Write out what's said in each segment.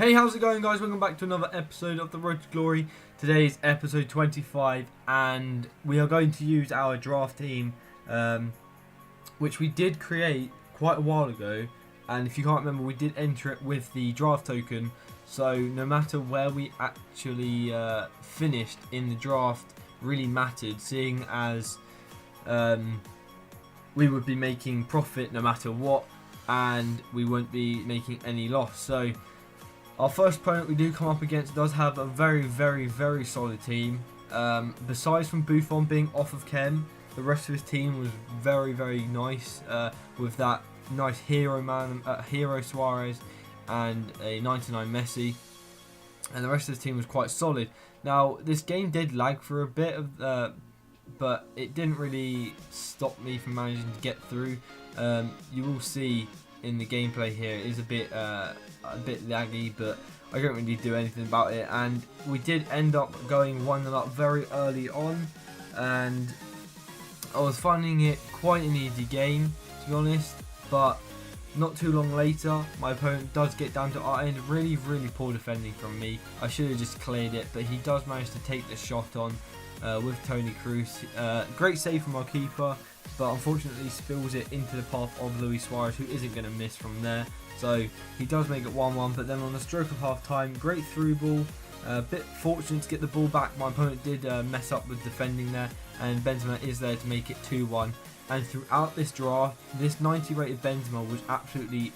Hey, how's it going, guys? Welcome back to another episode of the Road to Glory. Today is episode 25 and we are going to use our draft team, which we did create quite a while ago, and if you can't remember, we did enter it with the draft token, so no matter where we actually finished in the draft really mattered, seeing as we would be making profit no matter what, and we won't be making any loss. So our first opponent we do come up against does have a very solid team. Besides from Buffon being off of Chem, the rest of his team was very nice, with that nice hero Suarez and a 99 Messi, and the rest of his team was quite solid. Now this game did lag for a bit of, but it didn't really stop me from managing to get through. You will see in the gameplay here it is a bit laggy, but I don't really do anything about it, and we did end up going 1-0 up very early on, and I was finding it quite an easy game, to be honest. But not too long later, my opponent does get down to our end. Really poor defending from me. I should have just cleared it, but he does manage to take the shot on with Tony Cruz. Great save from our keeper, but unfortunately spills it into the path of Luis Suarez, who isn't going to miss from there. So he does make it 1-1, but then on the stroke of half time, great through ball. A bit fortunate to get the ball back. My opponent did mess up with defending there, and Benzema is there to make it 2-1. And throughout this draft, this 90 rated Benzema was absolutely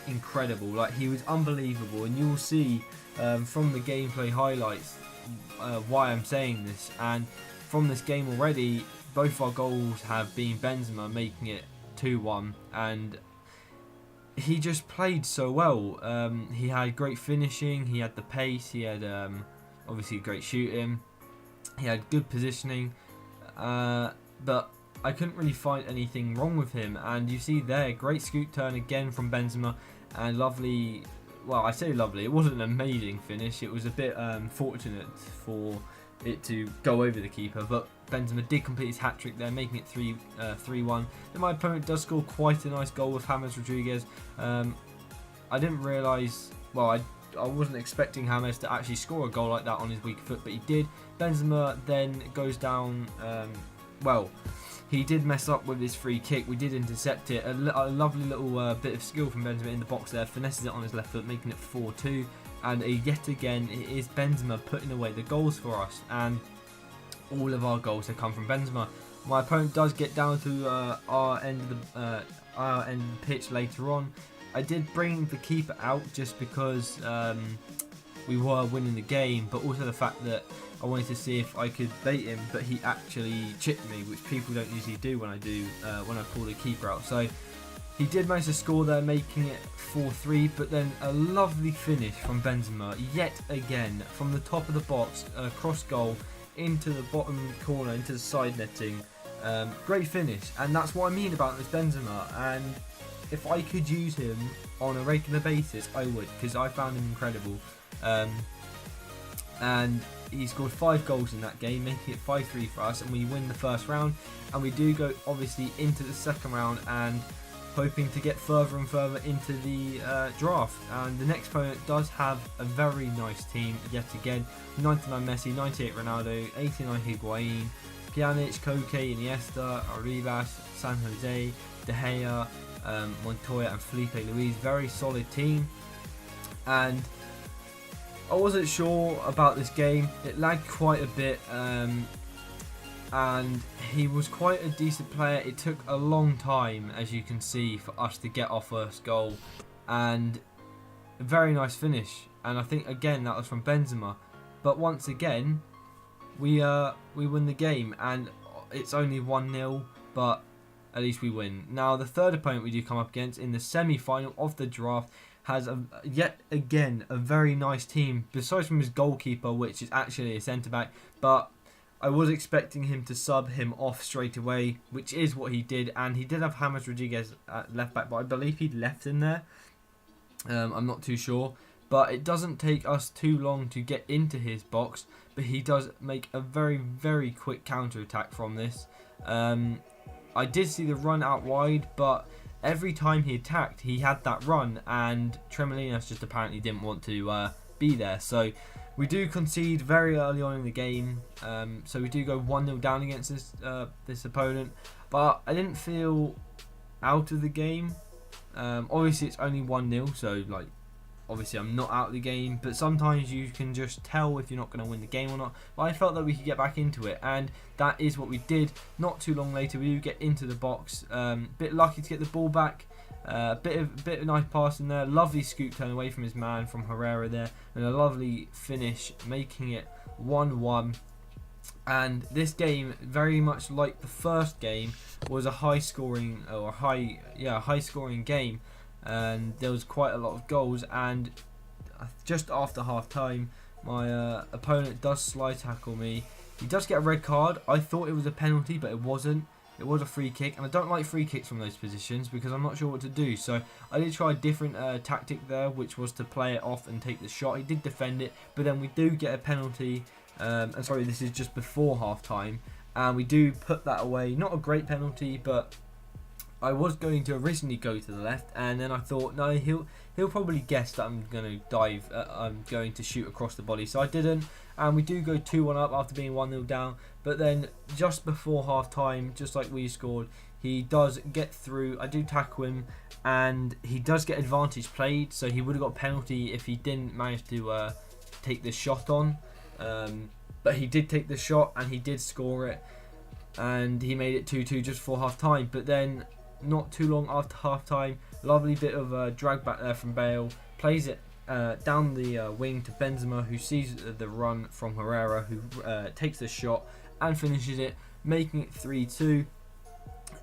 incredible. Like, he was unbelievable, and you will see from the gameplay highlights why I'm saying this. And from this game already, both our goals have been Benzema making it 2-1, and he just played so well. He had great finishing, he had the pace, he had obviously great shooting, he had good positioning, but I couldn't really find anything wrong with him. And you see there, great scoot turn again from Benzema, and lovely, well, I say lovely, it wasn't an amazing finish, it was a bit fortunate for it to go over the keeper, but Benzema did complete his hat-trick there, making it 3-1. Then my opponent does score quite a nice goal with James Rodriguez. I didn't realise, well, I wasn't expecting James to actually score a goal like that on his weak foot, but he did. Benzema then goes down, well, he did mess up with his free kick. We did intercept it. A lovely little bit of skill from Benzema in the box there, finesses it on his left foot, making it 4-2. And yet again, it is Benzema putting away the goals for us, and all of our goals have come from Benzema. My opponent does get down to our end of the pitch later on. I did bring the keeper out just because we were winning the game, but also the fact that I wanted to see if I could bait him, but he actually chipped me, which people don't usually do when I pull the keeper out. So he did manage to score there, making it 4-3, but then a lovely finish from Benzema, yet again, from the top of the box, cross goal, into the bottom corner, into the side netting. Great finish, and that's what I mean about this Benzema, and if I could use him on a regular basis, I would, because I found him incredible. And he scored 5 goals in that game, making it 5-3 for us, and we win the first round, and we do go obviously into the second round, and hoping to get further and further into the draft. And the next opponent does have a very nice team yet again. 99 Messi, 98 Ronaldo, 89 Higuain, Pjanic, Koke, Iniesta, Arribas, San Jose, De Gea, Montoya and Felipe Luis. Very solid team. And I wasn't sure about this game. It lagged quite a bit, and he was quite a decent player. It took a long time, as you can see, for us to get our first goal, and a very nice finish. And I think again that was from Benzema, but once again we win the game, and it's only 1-0, but at least we win. Now the third opponent we do come up against in the semi-final of the draft has yet again a very nice team, besides from his goalkeeper, which is actually a centre-back, but I was expecting him to sub him off straight away, which is what he did, and he did have James Rodriguez at left back, but I believe he'd left in there. I'm not too sure, but it doesn't take us too long to get into his box, but he does make a very quick counter attack from this. I did see the run out wide, but every time he attacked, he had that run, and Tremolinos just apparently didn't want to be there. So we do concede very early on in the game, so we do go 1-0 down against this opponent, but I didn't feel out of the game. Obviously it's only 1-0, so like obviously I'm not out of the game, but sometimes you can just tell if you're not going to win the game or not. But I felt that we could get back into it, and that is what we did. Not too long later, we do get into the box. Bit lucky to get the ball back. Bit of nice pass in there. Lovely scoop turn away from his man from Herrera there, and a lovely finish, making it 1-1. And this game, very much like the first game, was a high scoring game, and there was quite a lot of goals. And just after half time, my opponent does slide tackle me. He does get a red card. I thought it was a penalty, but it wasn't. It was a free kick, and I don't like free kicks from those positions because I'm not sure what to do. So I did try a different tactic there, which was to play it off and take the shot. He did defend it, but then we do get a penalty. And sorry, this is just before half time, and we do put that away. Not a great penalty, but I was going to originally go to the left, and then I thought, no, he'll probably guess that I'm going to dive. I'm going to shoot across the body, so I didn't. And we do go 2-1 up after being 1-0 down. But then just before half time, just like we scored, he does get through. I do tackle him, and he does get advantage played, so he would have got a penalty if he didn't manage to take the shot on. But he did take the shot, and he did score it, and he made it 2-2 just before half time. But then not too long after half time, lovely bit of drag back there from Bale, plays it down the wing to Benzema, who sees the run from Herrera, who takes the shot and finishes it, making it 3-2.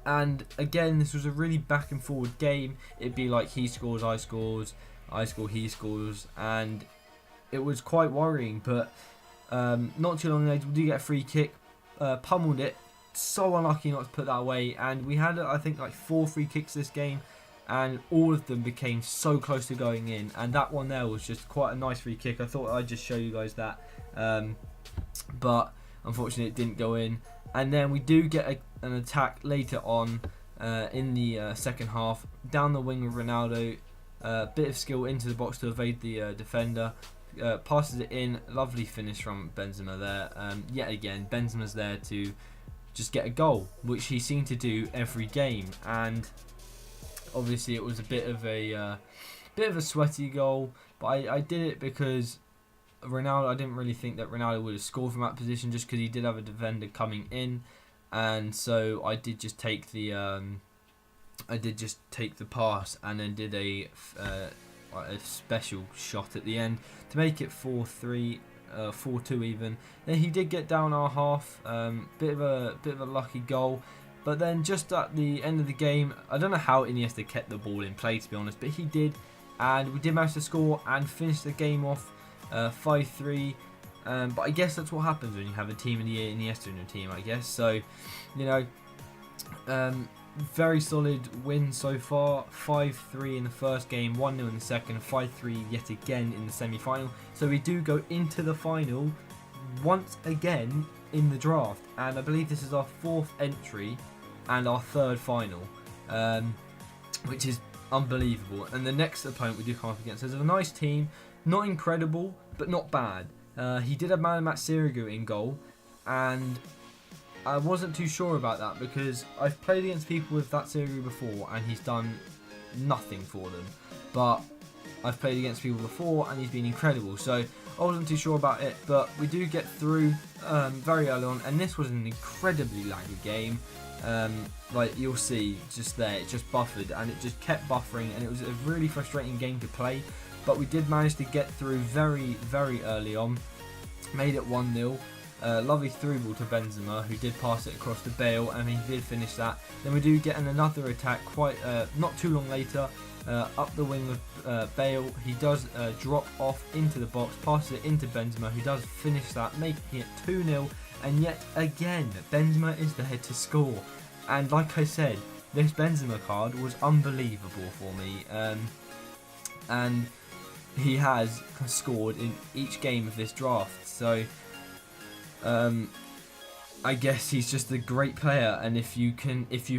And again, this was a really back and forward game. It'd be like he scores, I scores, I score, he scores, and it was quite worrying. But not too long later, we do get a free kick, pummeled it. So unlucky not to put that away, and we had I think like 4 free kicks this game, and all of them became so close to going in, and that one there was just quite a nice free kick. I thought I'd just show you guys that, but unfortunately it didn't go in. And then we do get an attack later on in the second half, down the wing with Ronaldo, bit of skill into the box to evade the defender, passes it in, lovely finish from Benzema there. Yet again, Benzema's there to just get a goal, which he seemed to do every game. And obviously it was a bit of a sweaty goal, but I did it because Ronaldo, I didn't really think that Ronaldo would have scored from that position, just because he did have a defender coming in, and so I did just take the pass, and then did a special shot at the end to make it 4-3. 4-2 even. Then he did get down our half, bit of a lucky goal. But then just at the end of the game, I don't know how Iniesta kept the ball in play, to be honest, but he did, and we did manage to score and finish the game off 5-3. But I guess that's what happens when you have a team in Iniesta in your team, I guess. So, you know, very solid win so far. 5-3 in the first game, 1-0 in the second, 5-3 yet again in the semi-final. So we do go into the final once again in the draft, and I believe this is our 4th entry and our 3rd final, which is unbelievable. And the next opponent we do come up against is a nice team, not incredible but not bad. He did have man of match Sirigu in goal, and I wasn't too sure about that because I've played against people with that Sirigu before and he's done nothing for them. But I've played against people before and he's been incredible, so I wasn't too sure about it. But we do get through very early on, and this was an incredibly laggy game. Like you'll see just there, it just buffered and it just kept buffering, and it was a really frustrating game to play. But we did manage to get through very, very early on, made it 1-0. Lovely through ball to Benzema, who did pass it across to Bale, and he did finish that. Then we do get another attack quite not too long later, up the wing with Bale. He does drop off into the box, passes it into Benzema, who does finish that, making it 2-0. And yet again, Benzema is there to score. And like I said, this Benzema card was unbelievable for me. And he has scored in each game of this draft. So I guess he's just a great player, and if you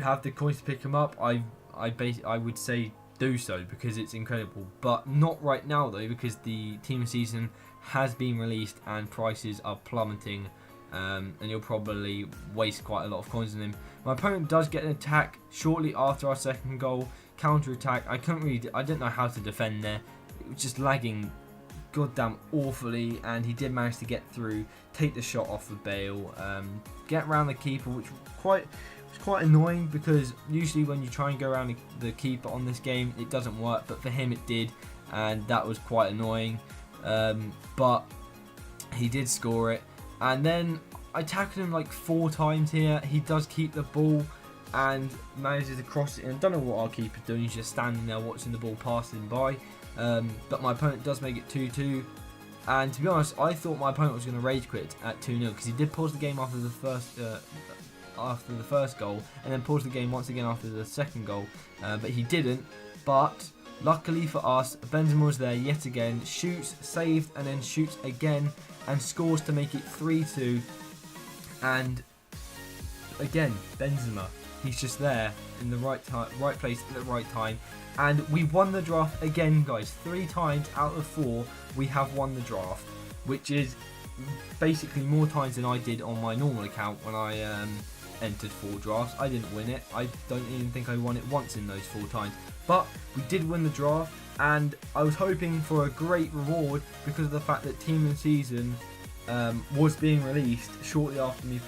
have the coins to pick him up, I I would say do so, because it's incredible. But not right now though, because the team season has been released and prices are plummeting, and you'll probably waste quite a lot of coins on him. My opponent does get an attack shortly after our second goal, counter attack. I didn't know how to defend there. It was just lagging goddamn awfully, and he did manage to get through, take the shot off of Bale, get around the keeper, which was quite annoying, because usually when you try and go around the keeper on this game, it doesn't work, but for him it did, and that was quite annoying. But he did score it, and then I tackled him like 4 times here. He does keep the ball and manages to cross it, and I don't know what our keeper's doing. He's just standing there watching the ball passing by. But my opponent does make it 2-2, and to be honest, I thought my opponent was going to rage quit at 2-0, because he did pause the game after the first goal, and then pause the game once again after the second goal, but he didn't. But luckily for us, Benzema was there yet again, shoots, saved, and then shoots again and scores to make it 3-2. And again, Benzema, he's just there in the right time, right place at the right time. And we won the draft again, guys. 3 times out of 4 we have won the draft, which is basically more times than I did on my normal account when I entered 4 drafts. I didn't win it. I don't even think I won it once in those 4 times. But we did win the draft, and I was hoping for a great reward because of the fact that Team of the Season was being released shortly after me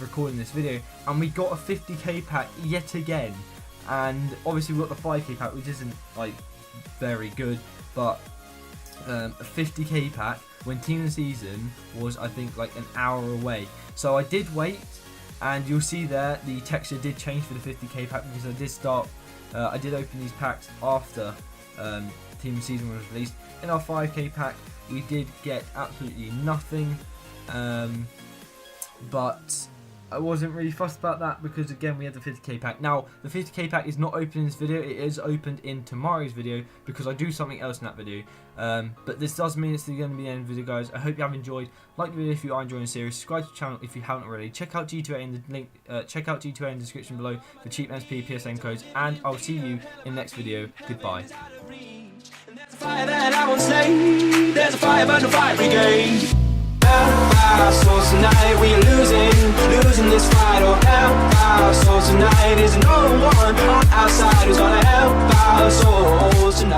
recording this video, and we got a 50k pack yet again. And obviously we got the 5k pack, which isn't like very good, but a 50k pack when Team of the Season was, I think, like an hour away. So I did wait, and you'll see there the texture did change for the 50k pack, because I did open these packs after Team of the Season was released. In our 5k pack we did get absolutely nothing, but I wasn't really fussed about that, because again we had the 50k pack. Now the 50k pack is not open in this video, it is opened in tomorrow's video, because I do something else in that video. But this does mean it's going to be the end of the video, guys. I hope you have enjoyed. Like the video if you are enjoying the series, subscribe to the channel if you haven't already. Check out G2A in the link. Check out G2A in the description below for cheap SP PSN codes, and I'll see you in the next video. Goodbye. There's a fire that I won't slay. There's a fire burning fire brigade. Our souls tonight, we are losing this fight. Oh, help our souls tonight. Is no one on our side who's gonna help our souls tonight.